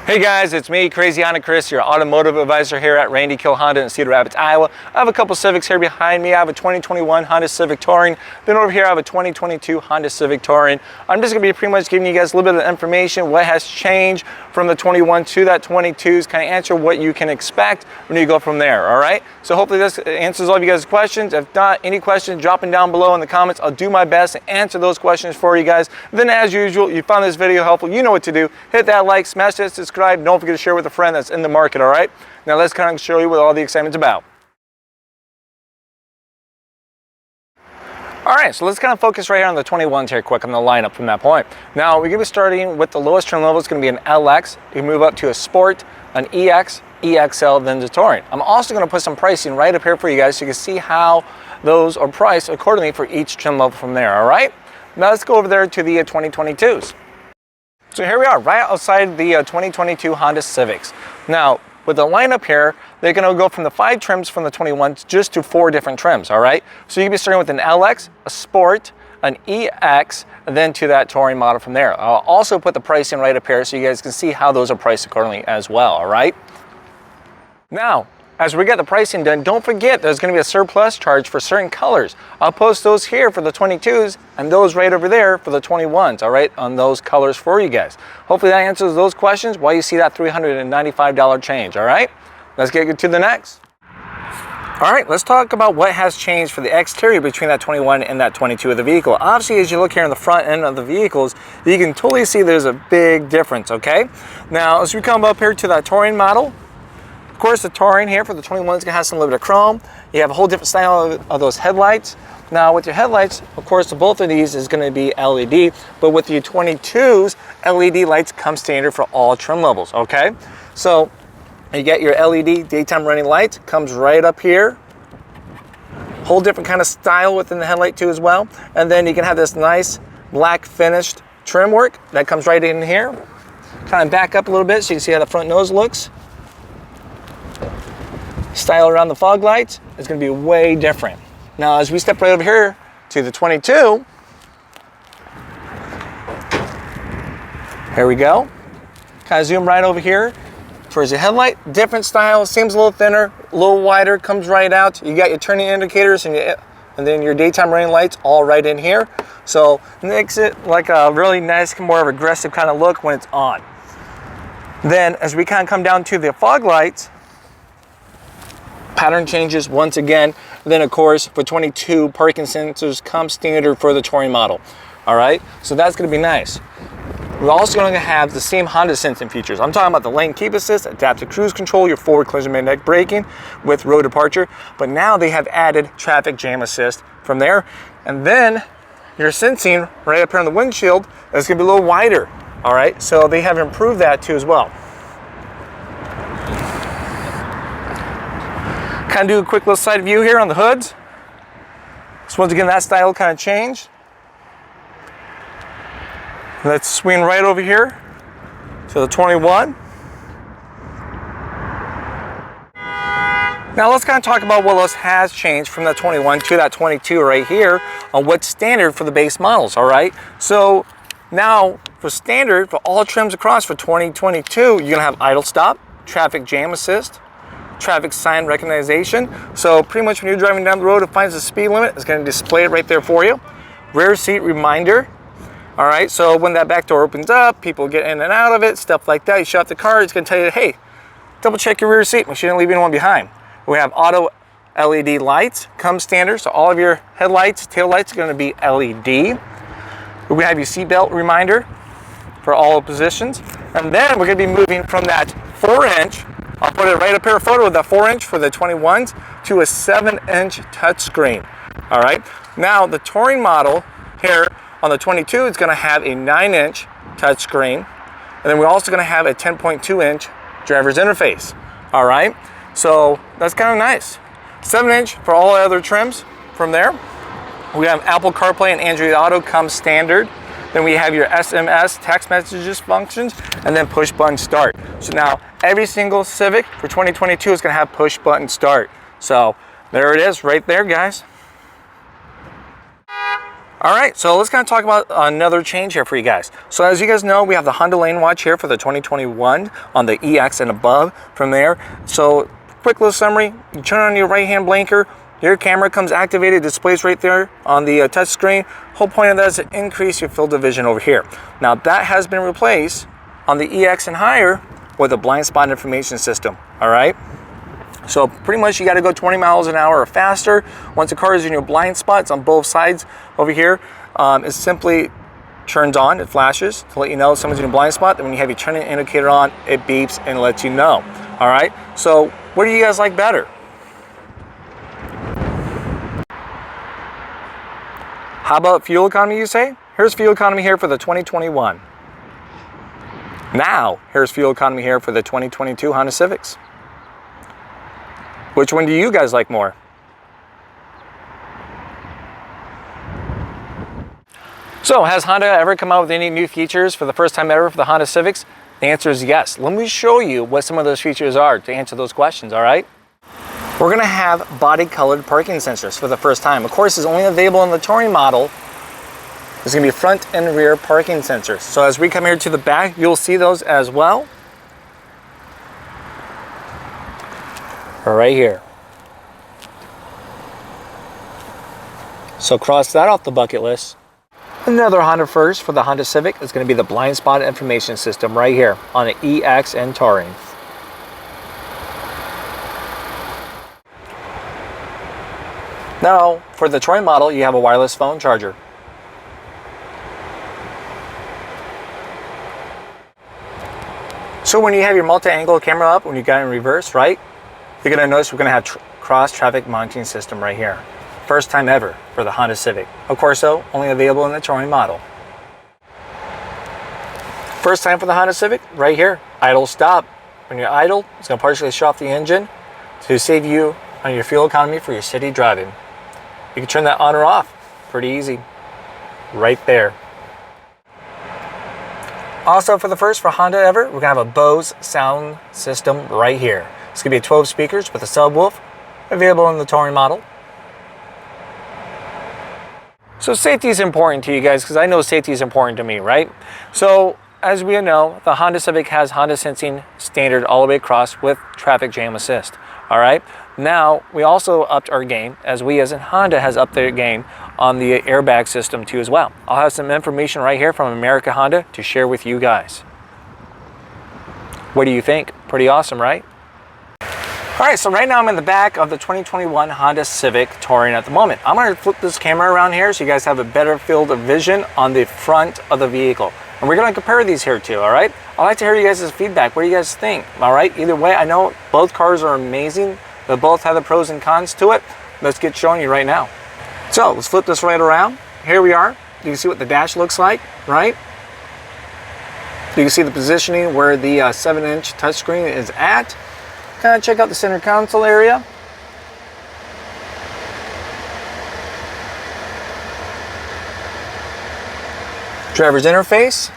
Hey guys, it's me, Crazy Honda Chris, your automotive advisor here at Randy Kill Honda in Cedar Rapids, Iowa. I have a couple Civics here behind me. I have a 2021 Honda Civic Touring. Then over here I have a 2022 Honda Civic Touring. I'm just going to be pretty much giving you guys a little bit of information, what has changed from the 21 to that 22s, kind of answer what you can expect when you go from there, all right? So hopefully this answers all of you guys' questions. If not, any questions, drop them down below in the comments. I'll do my best to answer those questions for you guys. Then as usual, you found this video helpful, you know what to do. Hit that like, smash that subscribe. Don't forget to share with a friend that's in the market, all right? Now let's kind of show you what all the excitement's about. All right, so let's kind of focus right here on the 21s here quick on the lineup from that point. Now we're going to be starting with the lowest trim level. It's going to be an LX. You move up to a Sport, an EX, EXL, then the Touring. I'm also going to put some pricing right up here for you guys so you can see how those are priced accordingly for each trim level from there, all right? Now let's go over there to the 2022s. So here we are, right outside the 2022 Honda Civics. Now, with the lineup here, they're going to go from the 5 trims from the 21s just to 4 different trims, all right? So you'll be starting with an LX, a Sport, an EX, and then to that Touring model from there. I'll also put the pricing right up here so you guys can see how those are priced accordingly as well, all right? Now, as we get the pricing done, don't forget there's going to be a surplus charge for certain colors. I'll post those here for the 22s and those right over there for the 21s, all right, on those colors for you guys. Hopefully that answers those questions while you see that $395 change, all right? Let's get to the next. All right, let's talk about what has changed for the exterior between that 21 and that 22 of the vehicle. Obviously, as you look here in the front end of the vehicles, you can totally see there's a big difference, okay? Now, as we come up here to that Touring model, of course, the Touring here for the 21 is going to have some little bit of chrome. You have a whole different style of those headlights. Now, with your headlights, of course, both of these is going to be LED, but with your 22s, LED lights come standard for all trim levels, okay? So, you get your LED daytime running lights, comes right up here. Whole different kind of style within the headlight too as well. And then you can have this nice black finished trim work that comes right in here. Kind of back up a little bit so you can see how the front nose looks. Style around the fog lights is going to be way different. Now, as we step right over here to the 22, here we go. Kind of zoom right over here towards the headlight. Different style, seems a little thinner, a little wider, comes right out. You got your turning indicators and then your daytime running lights all right in here. So it makes it like a really nice, more of aggressive kind of look when it's on. Then as we kind of come down to the fog lights, pattern changes once again. Then of course for 22, parking sensors come standard for the Touring model. All right, so that's going to be nice. We're also going to have the same Honda sensing features. I'm talking about the lane keep assist, adaptive cruise control, your forward collision magnetic braking with road departure. But now they have added traffic jam assist from there. And then your sensing right up here on the windshield is going to be a little wider. All right, so they have improved that too as well. Kind of do a quick little side view here on the hoods. So once again, that style kind of changed. Let's swing right over here to the 21. Now let's kind of talk about what else has changed from that 21 to that 22 right here on what's standard for the base models, all right? So now for standard, for all trims across for 2022, you're gonna have idle stop, traffic jam assist, traffic sign recognition. So pretty much when you're driving down the road, it finds the speed limit, it's going to display it right there for you. Rear seat reminder. All right, so when that back door opens up, people get in and out of it, stuff like that. You shut off the car, it's going to tell you, hey, double check your rear seat, make sure you don't leave anyone behind. We have auto LED lights, come standard, so all of your headlights, tail lights are going to be LED. We have your seatbelt reminder for all positions. And then we're going to be moving from that 4-inch, I'll put it right up here, a photo of the 4-inch for the 21s, to a 7-inch touchscreen. All right. Now the Touring model here on the 22 is going to have a 9-inch touchscreen, and then we're also going to have a 10.2-inch driver's interface. All right. So that's kind of nice. 7-inch for all other trims from there. We have Apple CarPlay and Android Auto come standard. Then we have your SMS text messages functions, and then push button start. So now every single Civic for 2022 is going to have push button start. So there it is right there, guys. All right, so let's kind of talk about another change here for you guys. So as you guys know, we have the Honda LaneWatch here for the 2021 on the EX and above from there. So quick little summary, you turn on your right-hand blinker, your camera comes activated, displays right there on the touch screen. Whole point of that is to increase your field of vision over here. Now that has been replaced on the EX and higher with a blind spot information system, all right? So pretty much you got to go 20 miles an hour or faster. Once the car is in your blind spots on both sides over here, it simply turns on, it flashes to let you know someone's in a blind spot. And when you have your turning indicator on, it beeps and lets you know. All right, so what do you guys like better? How about fuel economy, you say? Here's fuel economy here for the 2021. Now, here's fuel economy here for the 2022 Honda Civics. Which one do you guys like more? So, has Honda ever come out with any new features for the first time ever for the Honda Civics? The answer is yes. Let me show you what some of those features are to answer those questions, all right? We're gonna have body-colored parking sensors for the first time. Of course, it's only available in the Touring model. There's gonna be front and rear parking sensors. So as we come here to the back, you'll see those as well. Right here. So cross that off the bucket list. Another Honda first for the Honda Civic is going to be the blind spot information system right here on the EX and Touring. Now, for the Touring model, you have a wireless phone charger. So when you have your multi-angle camera up, when you got it in reverse, right? You're going to notice we're going to have cross-traffic monitoring system right here. First time ever for the Honda Civic. Of course, though, only available in the Touring model. First time for the Honda Civic, right here, idle stop. When you're idle, it's going to partially shut off the engine to save you on your fuel economy for your city driving. You can turn that on or off. Pretty easy. Right there. Also, for the first for Honda ever, we're going to have a Bose sound system right here. It's going to be 12 speakers with a subwoofer, available in the Touring model. So safety is important to you guys, because I know safety is important to me, right? So as we know, the Honda Civic has Honda Sensing standard all the way across with traffic jam assist, all right? Now, we also upped our game, as we as in Honda has upped their game on the airbag system too as well. I'll have some information right here from America Honda to share with you guys. What do you think? Pretty awesome, right? All right, so right now I'm in the back of the 2021 Honda Civic Touring at the moment. I'm gonna flip this camera around here so you guys have a better field of vision on the front of the vehicle. And we're gonna compare these here too, all right? I'd like to hear you guys' feedback. What do you guys think, all right? Either way, I know both cars are amazing. They both have the pros and cons to it. Let's get showing you right now. So let's flip this right around. Here we are. You can see what the dash looks like, right? You can see the positioning where the 7-inch touchscreen is at. Kind of check out the center console area. Driver's interface.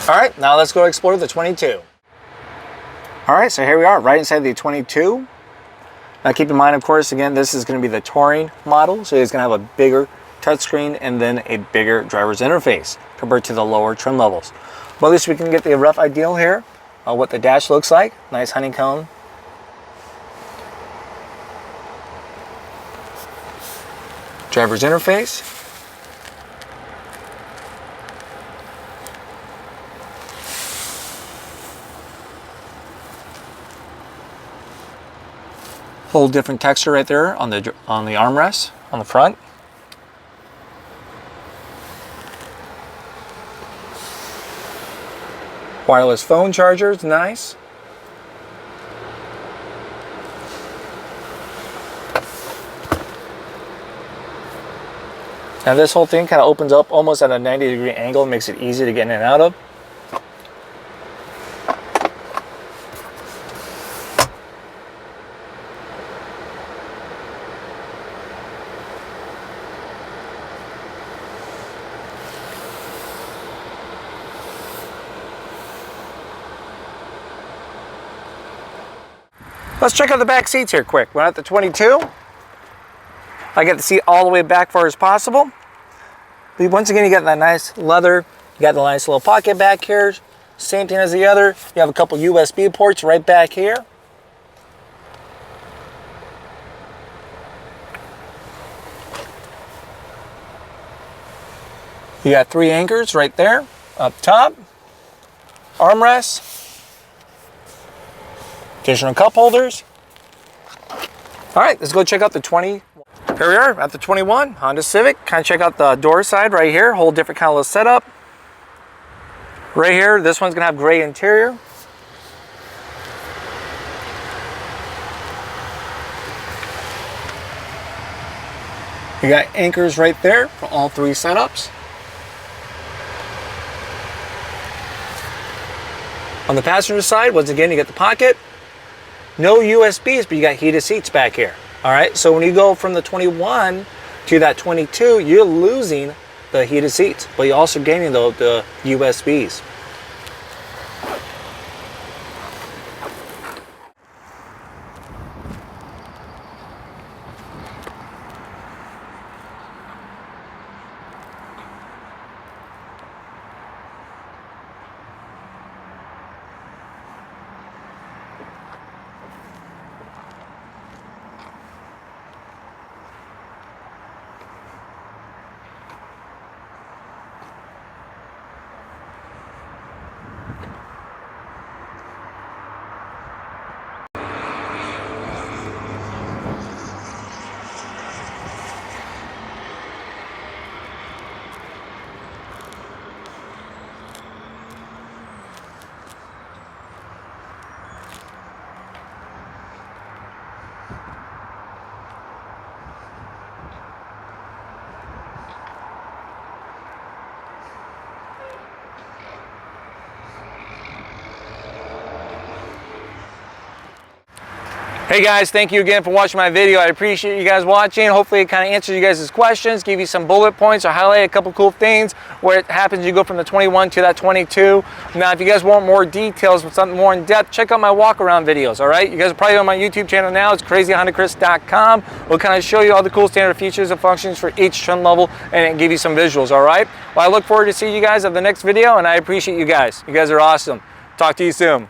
All right, now let's go explore the 22. All right, so here we are, right inside the 22. Now keep in mind, of course, again, this is going to be the Touring model, so it's going to have a bigger touchscreen and then a bigger driver's interface compared to the lower trim levels. But at least we can get the rough idea here of what the dash looks like. Nice honeycomb. Driver's interface. Whole different texture right there on the armrest on the front. Wireless phone charger is nice. Now this whole thing kind of opens up almost at a 90-degree angle, makes it easy to get in and out of. Let's check out the back seats here quick. We're at the 22. I get the seat all the way back far as possible. But once again, you got that nice leather. You got the nice little pocket back here. Same thing as the other. You have a couple USB ports right back here. You got 3 anchors right there, up top. Armrests. Additional cup holders. All right, let's go check out the 20. Here we are at the 21 Honda Civic. Kind of check out the door side right here. Whole different kind of little setup. Right here, this one's gonna have gray interior. You got anchors right there for all 3 setups. On the passenger side, once again, you get the pocket. No USBs, but you got heated seats back here. All right, so when you go from the 21 to that 22, you're losing the heated seats, but you're also gaining the USBs. Hey guys, thank you again for watching my video. I appreciate you guys watching. Hopefully it kind of answers you guys' questions, give you some bullet points or highlight a couple cool things where it happens you go from the 21 to that 22. Now if you guys want more details with something more in depth, check out my walk around videos, all right? You guys are probably on my YouTube channel now. It's crazyhondachris.com. We'll kind of show you all the cool standard features and functions for each trim level and give you some visuals, all right? Well, I look forward to seeing you guys at the next video and I appreciate you guys. You guys are awesome. Talk to you soon.